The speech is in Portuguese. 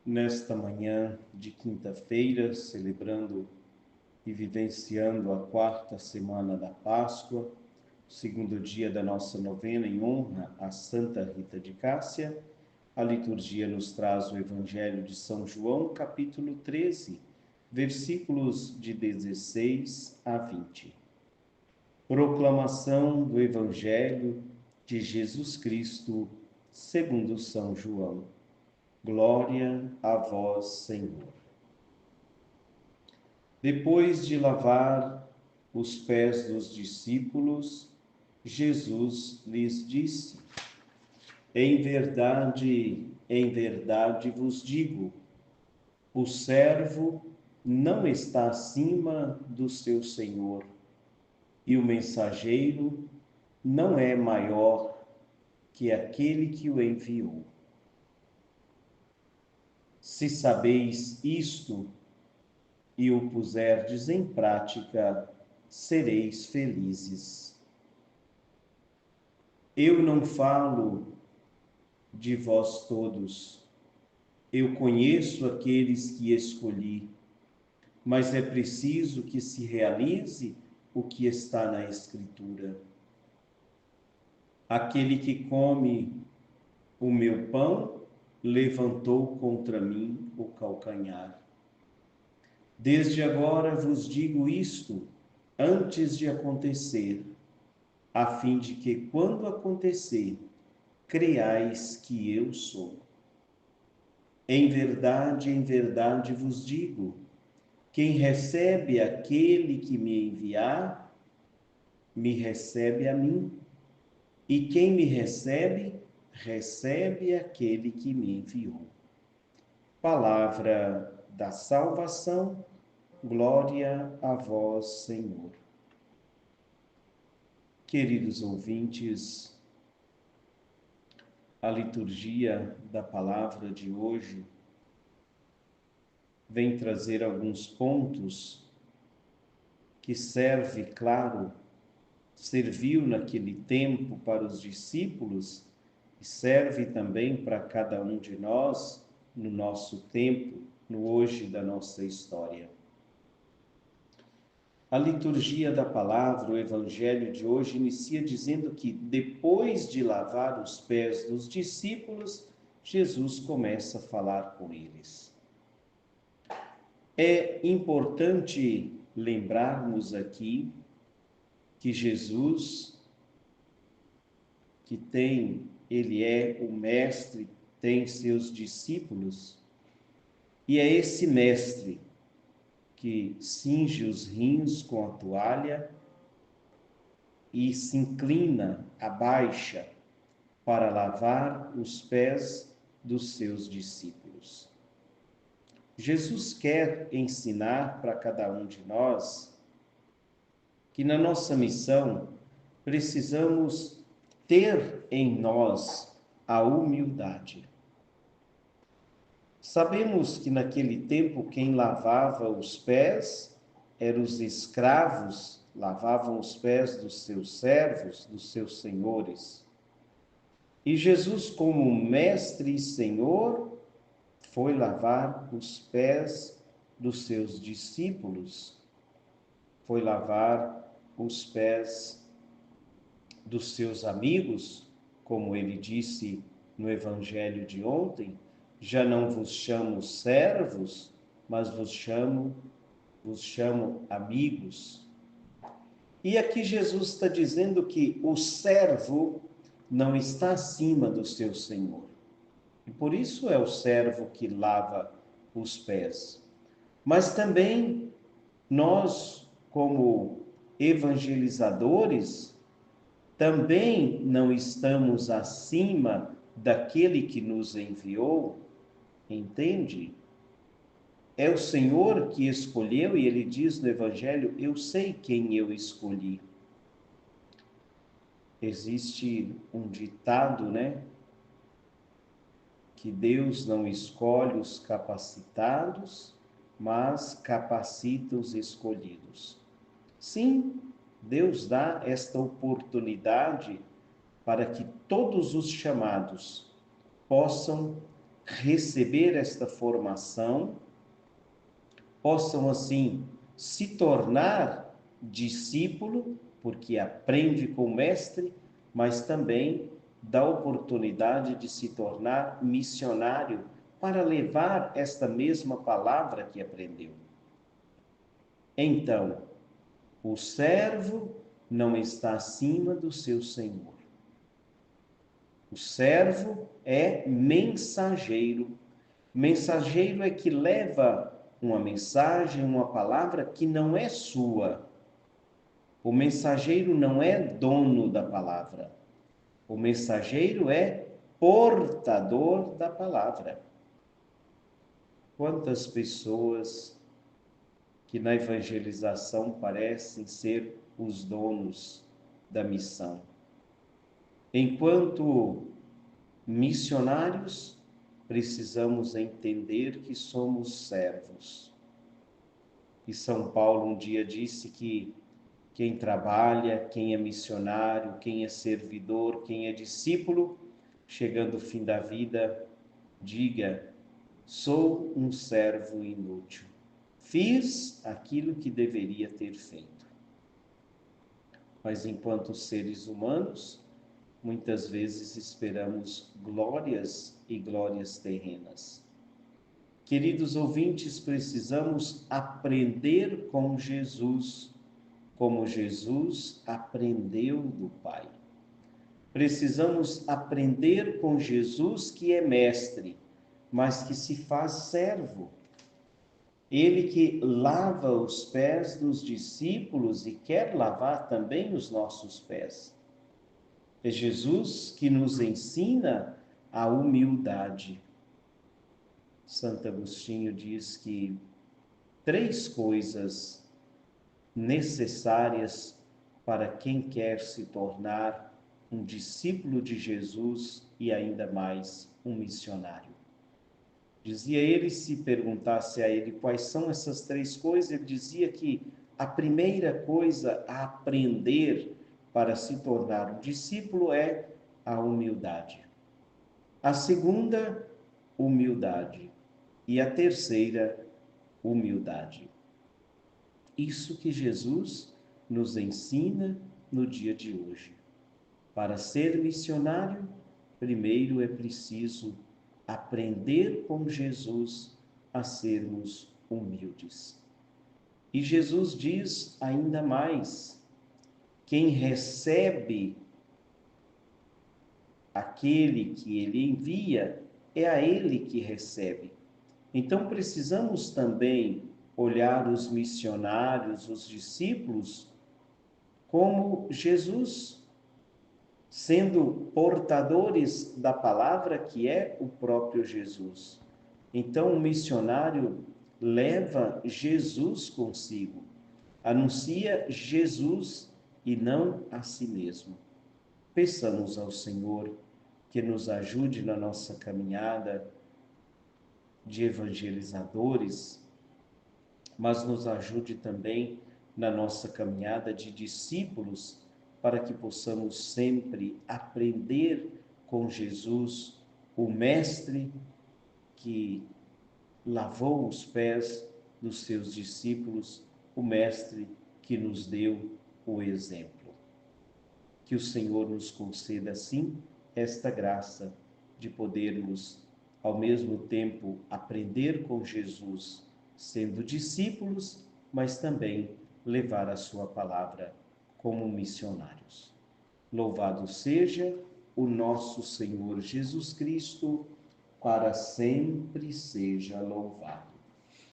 nesta manhã de quinta-feira, celebrando e vivenciando a quarta semana da Páscoa, segundo dia da nossa novena em honra a Santa Rita de Cássia. A liturgia nos traz o Evangelho de São João, capítulo 13, versículos de 16 a 20. Proclamação do Evangelho de Jesus Cristo, segundo São João. Glória a vós, Senhor. Depois de lavar os pés dos discípulos, Jesus lhes disse: em verdade vos digo, o servo não está acima do seu senhor, e o mensageiro não é maior que aquele que o enviou. Se sabeis isto e o puserdes em prática, sereis felizes. Eu não falo de vós todos, eu conheço aqueles que escolhi, mas é preciso que se realize o que está na Escritura. Aquele que come o meu pão levantou contra mim o calcanhar. Desde agora vos digo isto antes de acontecer, a fim de que, quando acontecer, creais que eu sou. Em verdade vos digo, quem recebe aquele que me enviar, me recebe a mim, e quem me recebe, recebe aquele que me enviou. Palavra da salvação, glória a vós, Senhor. Queridos ouvintes, a liturgia da palavra de hoje vem trazer alguns pontos que serviu naquele tempo para os discípulos e serve também para cada um de nós no nosso tempo, no hoje da nossa história. A liturgia da palavra, o evangelho de hoje, inicia dizendo que depois de lavar os pés dos discípulos, Jesus começa a falar com eles. É importante lembrarmos aqui que Jesus, ele é o mestre, tem seus discípulos, e é esse mestre que cinge os rins com a toalha e se inclina, abaixa, para lavar os pés dos seus discípulos. Jesus quer ensinar para cada um de nós que na nossa missão precisamos ter em nós a humildade. Sabemos que naquele tempo quem lavava os pés eram os escravos, lavavam os pés dos seus servos, dos seus senhores. E Jesus, como mestre e senhor, foi lavar os pés dos seus discípulos, foi lavar os pés dos seus amigos, como ele disse no evangelho de ontem: já não vos chamo servos, mas vos chamo amigos. E aqui Jesus está dizendo que o servo não está acima do seu senhor. E por isso é o servo que lava os pés. Mas também nós, como evangelizadores, também não estamos acima daquele que nos enviou, entende? É o Senhor que escolheu, e ele diz no Evangelho: eu sei quem eu escolhi. Existe um ditado, né? Que Deus não escolhe os capacitados, mas capacita os escolhidos. Sim, Deus dá esta oportunidade para que todos os chamados possam receber esta formação, possam assim se tornar discípulo, porque aprende com o mestre, mas também dá oportunidade de se tornar missionário para levar esta mesma palavra que aprendeu. Então, o servo não está acima do seu senhor. O servo é mensageiro. Mensageiro é que leva uma mensagem, uma palavra que não é sua. O mensageiro não é dono da palavra. O mensageiro é portador da palavra. Quantas pessoas que na evangelização parecem ser os donos da missão. Enquanto missionários, precisamos entender que somos servos. E São Paulo um dia disse que quem trabalha, quem é missionário, quem é servidor, quem é discípulo, chegando ao fim da vida, diga: sou um servo inútil. Fiz aquilo que deveria ter feito. Mas enquanto seres humanos, muitas vezes esperamos glórias e glórias terrenas. Queridos ouvintes, precisamos aprender com Jesus, como Jesus aprendeu do Pai. Precisamos aprender com Jesus, que é mestre, mas que se faz servo. Ele que lava os pés dos discípulos e quer lavar também os nossos pés. É Jesus que nos ensina a humildade. Santo Agostinho diz que 3 coisas necessárias para quem quer se tornar um discípulo de Jesus e ainda mais um missionário. Dizia ele, se perguntasse a ele quais são essas 3 coisas, ele dizia que a primeira coisa a aprender para se tornar um discípulo é a humildade. A segunda, humildade. E a terceira, humildade. Isso que Jesus nos ensina no dia de hoje. Para ser missionário, primeiro é preciso aprender com Jesus a sermos humildes. E Jesus diz ainda mais: quem recebe aquele que ele envia, é a ele que recebe. Então precisamos também olhar os missionários, os discípulos, como Jesus, sendo portadores da palavra que é o próprio Jesus. Então o missionário leva Jesus consigo, anuncia Jesus e não a si mesmo. Peçamos ao Senhor que nos ajude na nossa caminhada de evangelizadores, mas nos ajude também na nossa caminhada de discípulos, para que possamos sempre aprender com Jesus, o Mestre que lavou os pés dos seus discípulos, o Mestre que nos deu o exemplo. Que o Senhor nos conceda, assim, esta graça de podermos, ao mesmo tempo, aprender com Jesus, sendo discípulos, mas também levar a sua palavra como missionários. Louvado seja o nosso Senhor Jesus Cristo, para sempre seja louvado.